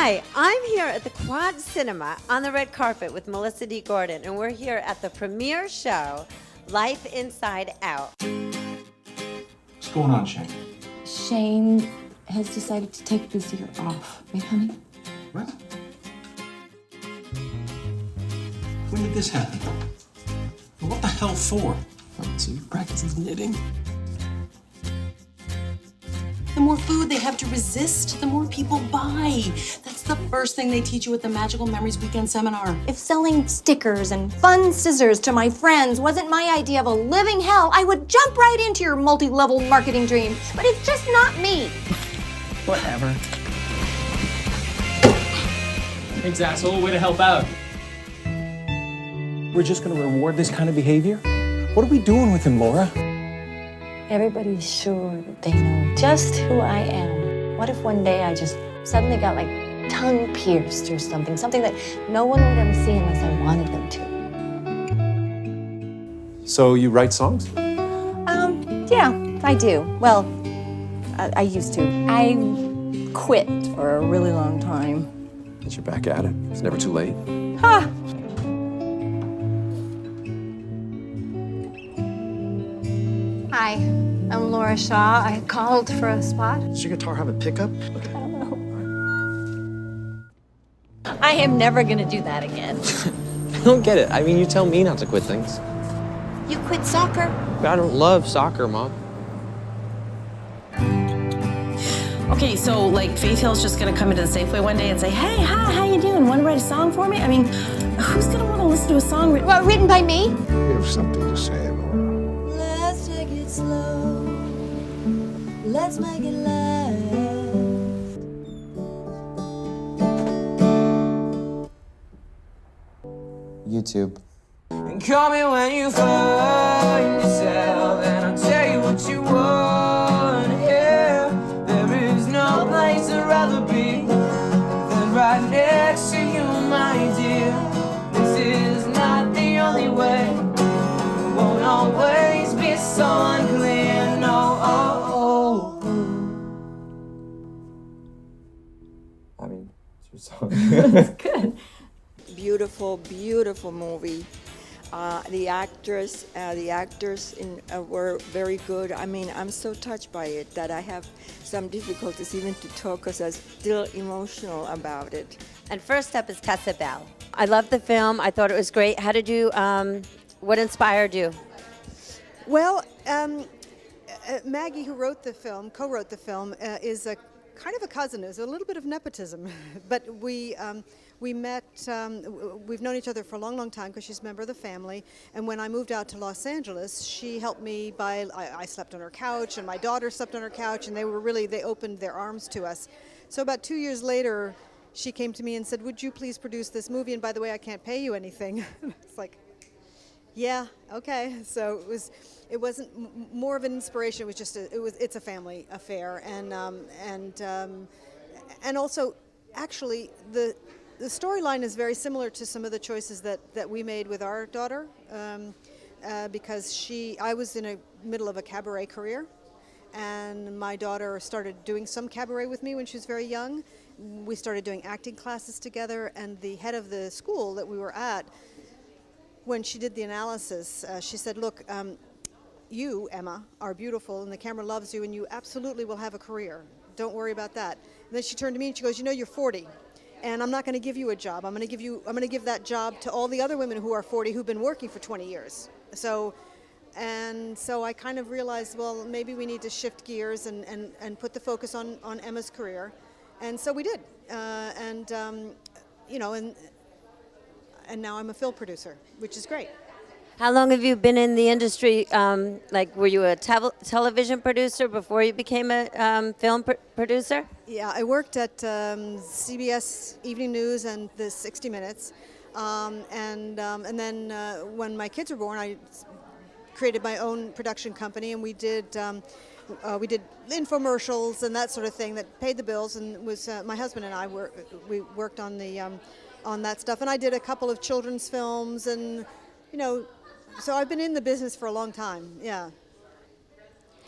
Hi, I'm here at the Quad Cinema on the red carpet with Melissa D. Gordon, and we're here at the premiere show, Life Inside Out. What's going on, Shane? Shane has decided to take this year off. Right, honey? What? When did this happen? What the hell for? So you practice knitting? The more food they have to resist, the more people buy. That's the first thing they teach you at the Magical Memories Weekend seminar. If selling stickers and fun scissors to my friends wasn't my idea of a living hell, I would jump right into your multi-level marketing dream. But it's just not me. Whatever. Thanks, asshole. Way to help out. We're just gonna reward this kind of behavior? What are we doing with him, Laura? Everybody's sure that they know just who I am. What if one day I just suddenly got like tongue pierced or something that no one would ever see unless I wanted them to? So you write songs? Yeah, I do. Well, I used to. I quit for a really long time. But you're back at it. It's never too late. Ha! Hi, I'm Laura Shaw. I called for a spot. Does your guitar have a pickup? I am never gonna do that again. I don't get it. I mean, you tell me not to quit things. You quit soccer? I don't love soccer, Mom. Okay, so like Faith Hill's just gonna come into the Safeway one day and say, "Hey, hi, how you doing? Want to write a song for me?" I mean, who's gonna want to listen to a song Written by me? You have something to say, Laura. Let's take it slow. Let's make it last. YouTube. And call me when you find yourself, and I'll tell you what you want to hear. There is no place I'd rather be than right next to you, my dear. This is not the only way. It won't always be so unclear, no. I mean, it's your song. Good. Beautiful, beautiful movie. The actors were very good. I mean, I'm so touched by it that I have some difficulties even to talk because I'm still emotional about it. And first up is Casabel. I loved the film. I thought it was great. How did you, what inspired you? Well, Maggie, who wrote the film, co-wrote the film, is a kind of a cousin. There's a little bit of nepotism, but we met, we've known each other for a long, long time because she's a member of the family. And when I moved out to Los Angeles, she helped me I slept on her couch and my daughter slept on her couch, and they opened their arms to us. So about 2 years later, she came to me and said, "Would you please produce this movie? And by the way, I can't pay you anything." It's like, yeah, okay. So it wasn't more of an inspiration. It was just it's a family affair, and also actually the storyline is very similar to some of the choices that we made with our daughter, because I was in the middle of a cabaret career, and my daughter started doing some cabaret with me when she was very young. We started doing acting classes together, and the head of the school that we were at, when she did the analysis, she said, "Look, you, Emma, are beautiful, and the camera loves you, and you absolutely will have a career. Don't worry about that." And then she turned to me and she goes, "You know, you're 40. And I'm not going to give you a job. I'm going to give that job to all the other women who are 40 who've been working for 20 years. So I kind of realized, well, maybe we need to shift gears and put the focus on Emma's career. And so we did. And now I'm a film producer, which is great. How long have you been in the industry? Were you a television producer before you became a film producer? Yeah, I worked at CBS Evening News and the 60 Minutes, and then when my kids were born, I created my own production company, and we did infomercials and that sort of thing that paid the bills, and was my husband and I we worked on that stuff, and I did a couple of children's films, and so I've been in the business for a long time. Yeah.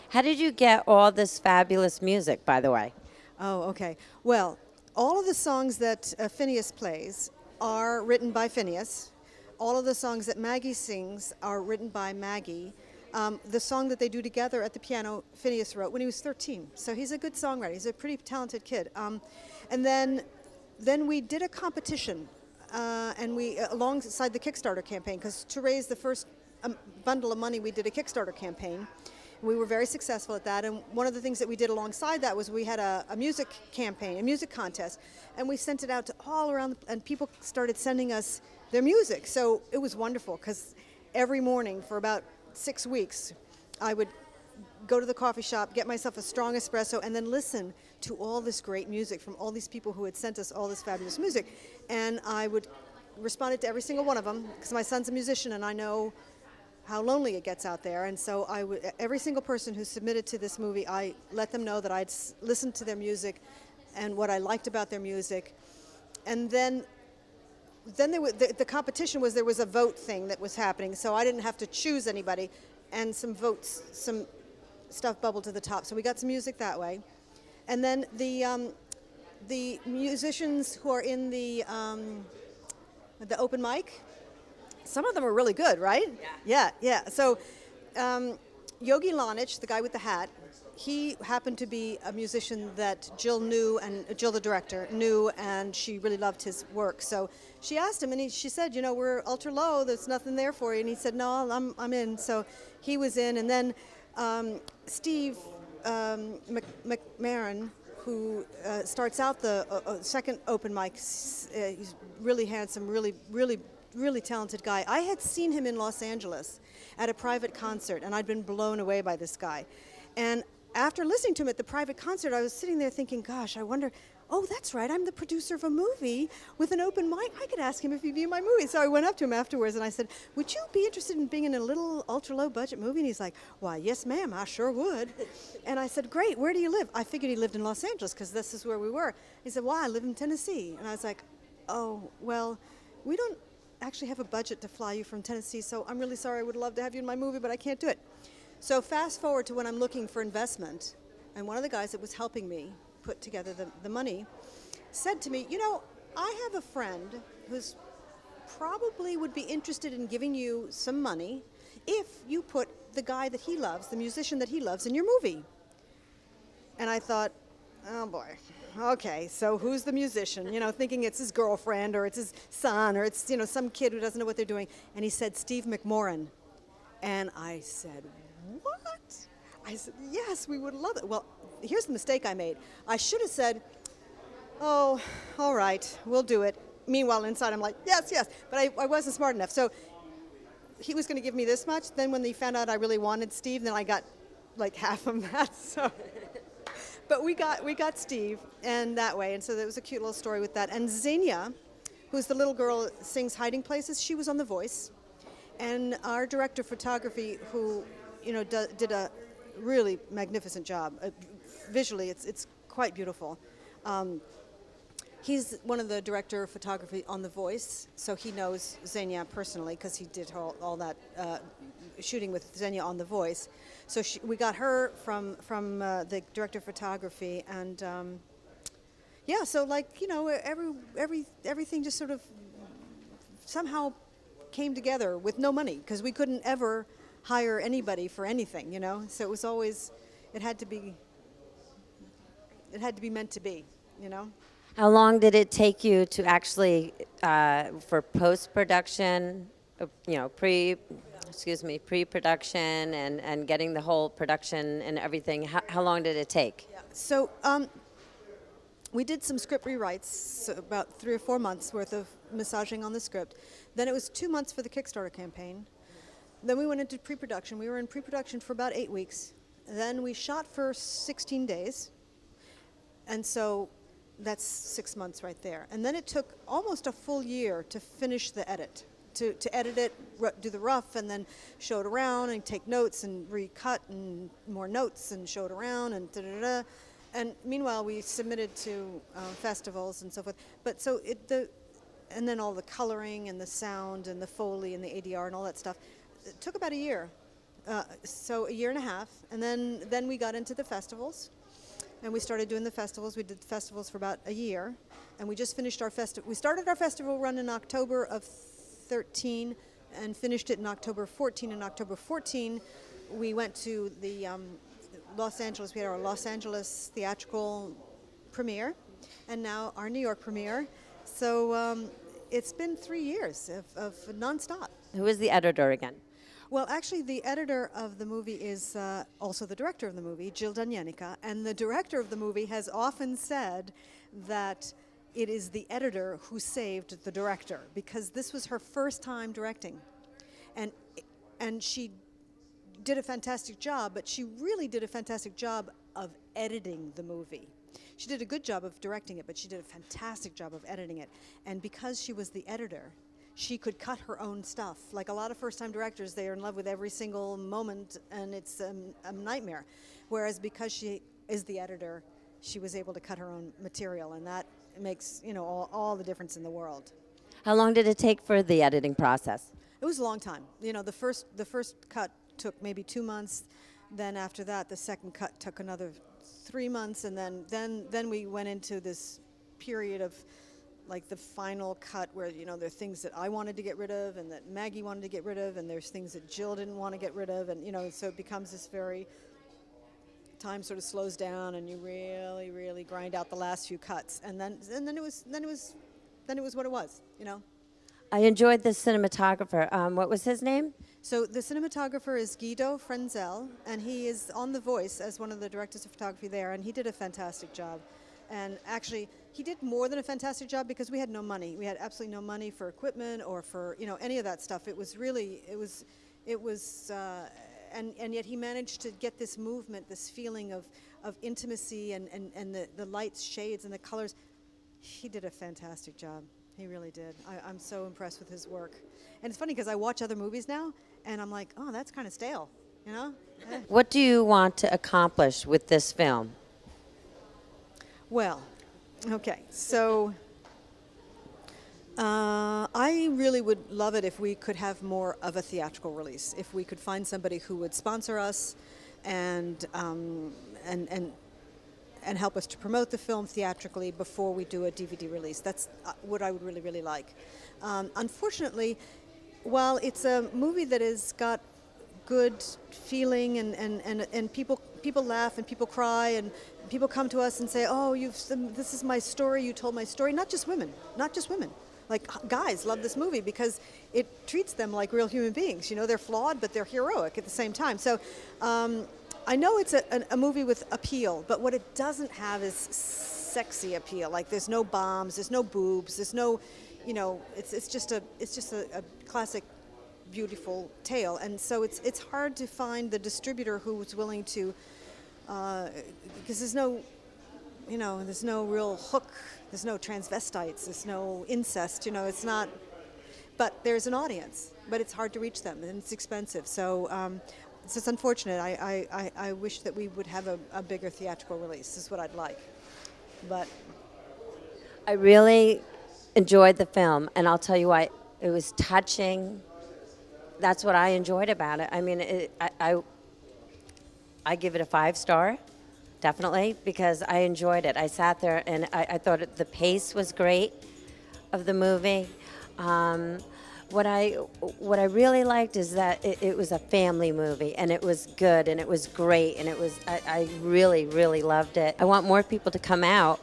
How did you get all this fabulous music, by the way? Oh, okay. Well, all of the songs that Phineas plays are written by Phineas. All of the songs that Maggie sings are written by Maggie. The song that they do together at the piano, Phineas wrote when he was 13. So he's a good songwriter. He's a pretty talented kid. And then we did a competition, and we alongside the Kickstarter campaign, because to raise the first bundle of money, we did a Kickstarter campaign. We were very successful at that, and one of the things that we did alongside that was we had a music campaign, a music contest, and we sent it out to all around, and people started sending us their music. So it was wonderful, because every morning for about 6 weeks, I would go to the coffee shop, get myself a strong espresso, and then listen to all this great music from all these people who had sent us all this fabulous music. And I would respond to every single one of them, because my son's a musician, and I know how lonely it gets out there. And so every single person who submitted to this movie, I let them know that I'd listened to their music and what I liked about their music. And then the competition was, there was a vote thing that was happening, so I didn't have to choose anybody, and some votes, some stuff bubbled to the top. So we got some music that way. And then the musicians who are in the open mic, some of them are really good, right? Yeah. So Yogi Lonich, the guy with the hat, he happened to be a musician that Jill knew, and Jill, the director, knew, and she really loved his work. So she asked him, and she said, you know, we're ultra low, there's nothing there for you. And he said, no, I'm in. So he was in. And then Steve McMahon, who starts out the second open mic, he's really handsome, really talented guy. I had seen him in Los Angeles at a private concert, and I'd been blown away by this guy. And after listening to him at the private concert, I was sitting there thinking, gosh, I wonder, oh, that's right, I'm the producer of a movie with an open mic. I could ask him if he'd be in my movie. So I went up to him afterwards and I said, would you be interested in being in a little ultra-low budget movie? And he's like, why, yes, ma'am, I sure would. And I said, great, where do you live? I figured he lived in Los Angeles because this is where we were. He said, well, I live in Tennessee. And I was like, oh, well, we don't actually have a budget to fly you from Tennessee, so I'm really sorry. I would love to have you in my movie, but I can't do it. So fast forward to when I'm looking for investment, and one of the guys that was helping me put together the money said to me, you know, I have a friend who's probably would be interested in giving you some money if you put the guy that he loves, the musician that he loves, in your movie. And I thought, oh boy, okay, so who's the musician? You know, thinking it's his girlfriend or it's his son or it's, you know, some kid who doesn't know what they're doing. And he said, Steve McMoran. And I said, what? I said, yes, we would love it. Well, here's the mistake I made. I should have said, oh, all right, we'll do it. Meanwhile, inside I'm like, yes, but I wasn't smart enough. So he was going to give me this much. Then when he found out I really wanted Steve, then I got like half of that. So, but we got Steve, and that way. And so there was a cute little story with that. And Xenia, who's the little girl that sings Hiding Places, she was on The Voice. And our director of photography, who, you know, did a really magnificent job. Visually, it's quite beautiful. He's one of the director of photography on The Voice, so he knows Xenia personally because he did all that shooting with Xenia on The Voice. So we got her from the director of photography, and yeah, so like, you know, everything just sort of somehow came together with no money because we couldn't ever hire anybody for anything, you know. So it was always, it had to be meant to be, you know. How long did it take you to actually, for post-production, you know, pre-production and getting the whole production and everything? How long did it take? Yeah. So we did some script rewrites, so about 3 or 4 months worth of massaging on the script. Then it was 2 months for the Kickstarter campaign. Then we went into pre-production. We were in pre-production for about 8 weeks. Then we shot for 16 days. And so that's 6 months right there. And then it took almost a full year to finish the edit, to edit it, do the rough, and then show it around and take notes and recut and more notes and show it around and da-da-da. And meanwhile, we submitted to festivals and so forth. But so and then all the coloring and the sound and the Foley and the ADR and all that stuff. It took about a year, so a year and a half. And then we got into the festivals. and we started doing the festivals. We did festivals for about a year, and we just finished our festival. We started our festival run in October of 13 and finished it in October 14. In October 14, we went to the Los Angeles. We had our Los Angeles theatrical premiere, and now our New York premiere. So it's been 3 years of nonstop. Who is the editor again? Well, actually, the editor of the movie is also the director of the movie, Jill Danienica, and the director of the movie has often said that it is the editor who saved the director, because this was her first time directing. And she did a fantastic job, but she really did a fantastic job of editing the movie. She did a good job of directing it, but she did a fantastic job of editing it. And because she was the editor, she could cut her own stuff. Like a lot of first-time directors, they are in love with every single moment, and it's a nightmare. Whereas because she is the editor, she was able to cut her own material, and that makes, you know, all the difference in the world. How long did it take for the editing process? It was a long time. You know, the first cut took maybe 2 months. Then after that, the second cut took another 3 months, and then we went into this period of like the final cut where, you know, there are things that I wanted to get rid of and that Maggie wanted to get rid of, and there's things that Jill didn't want to get rid of, and, you know, so it becomes this very, time sort of slows down and you really, really grind out the last few cuts, and then it was what it was, you know. I enjoyed the cinematographer. What was his name? So the cinematographer is Guido Frenzel, and he is on The Voice as one of the directors of photography there, and he did a fantastic job. And actually, he did more than a fantastic job because we had no money. We had absolutely no money for equipment or for, you know, any of that stuff. It was really, and yet he managed to get this movement, this feeling of intimacy and the lights, shades, and the colors. He did a fantastic job. He really did. I'm so impressed with his work. And it's funny because I watch other movies now, and I'm like, oh, that's kind of stale, you know? What do you want to accomplish with this film? Well, okay, so I really would love it if we could have more of a theatrical release, if we could find somebody who would sponsor us and help us to promote the film theatrically before we do a DVD release. That's what I would really, really like. Unfortunately, while it's a movie that has got good feeling and people laugh and people cry and people come to us and say, oh, this is my story, you told my story. Not just women. Like, guys love this movie because it treats them like real human beings. You know, they're flawed, but they're heroic at the same time. So I know it's a movie with appeal, but what it doesn't have is sexy appeal. Like, there's no bombs, there's no boobs, there's no, you know, it's just a classic, beautiful tale. And so it's hard to find the distributor who's willing to, because there's no, you know, there's no real hook, there's no transvestites, there's no incest, you know, it's not, but there's an audience, but it's hard to reach them and it's expensive. So it's just unfortunate. I wish that we would have a bigger theatrical release, is what I'd like. But I really enjoyed the film, and I'll tell you why. It was touching. That's what I enjoyed about it. I mean, I give it a 5-star, definitely, because I enjoyed it. I sat there and I thought the pace was great of the movie. What I really liked is that it was a family movie, and it was good, and it was great, and I really, really loved it. I want more people to come out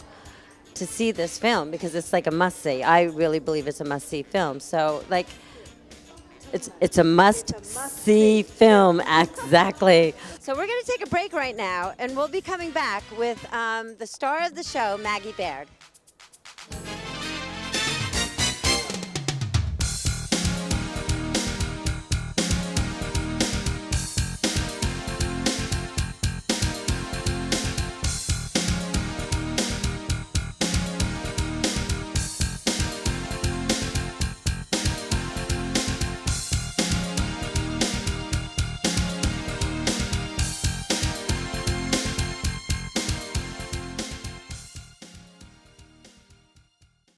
to see this film because it's like a must-see. I really believe it's a must-see film. So, like, it's a must-see film, exactly. So we're going to take a break right now, and we'll be coming back with the star of the show, Maggie Baird.